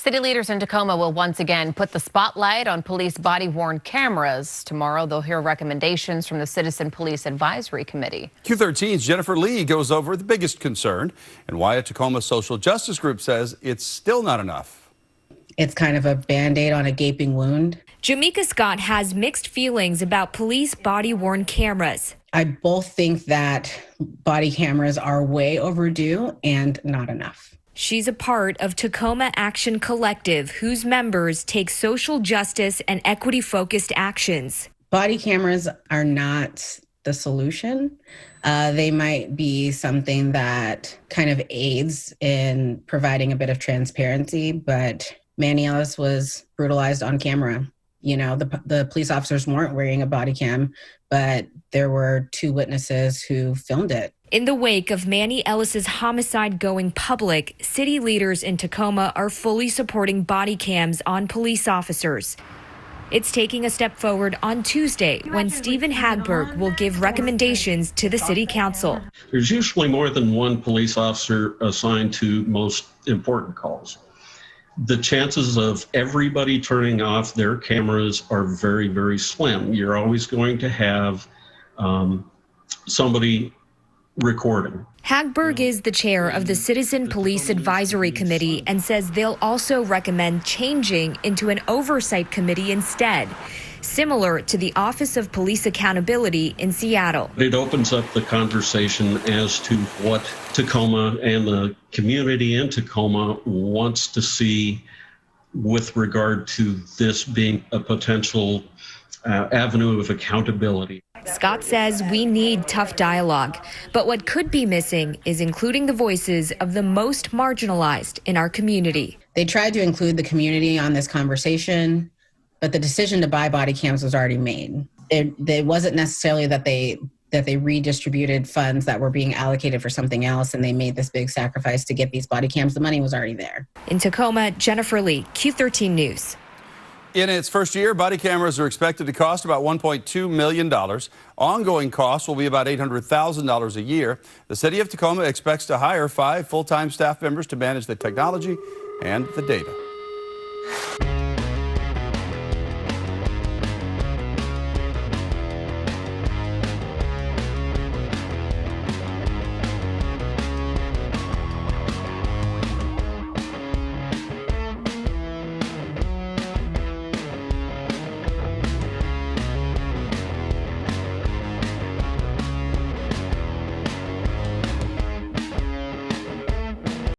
City leaders in Tacoma will once again put the spotlight on police body-worn cameras. Tomorrow, they'll hear recommendations from the Citizen Police Advisory Committee. Q13's Jennifer Lee goes over the biggest concern and why a Tacoma social justice group says it's still not enough. It's kind of a Band-Aid on a gaping wound. Jamaica Scott has mixed feelings about police body-worn cameras. I both think that body cameras are way overdue and not enough. She's a part of Tacoma Action Collective, whose members take social justice and equity-focused actions. Body cameras are not the solution. They might be something that kind of aids in providing a bit of transparency, but Manny Ellis was brutalized on camera. You know, the police officers weren't wearing a body cam, but there were 2 witnesses who filmed it. In the wake of Manny Ellis's homicide going public, city leaders in Tacoma are fully supporting body cams on police officers. It's taking a step forward on Tuesday when Stephen Hagberg will give recommendations to the city council. There's usually more than one police officer assigned to most important calls. The chances of everybody turning off their cameras are very, very slim. You're always going to have somebody recording. Hagberg is the chair of the Citizen Police Advisory Committee and says they'll also recommend changing into an oversight committee instead, similar to the Office of Police Accountability in Seattle. It opens up the conversation as to what Tacoma and the community in Tacoma wants to see with regard to this being a potential avenue of accountability. Scott says we need tough dialogue, but what could be missing is including the voices of the most marginalized in our community. They tried to include the community on this conversation, but the decision to buy body cams was already made. It wasn't necessarily that they redistributed funds that were being allocated for something else and they made this big sacrifice to get these body cams. The money was already there. In Tacoma, Jennifer Lee, Q13 News. In its first year, body cameras are expected to cost about $1.2 million. Ongoing costs will be about $800,000 a year. The city of Tacoma expects to hire 5 full-time staff members to manage the technology and the data.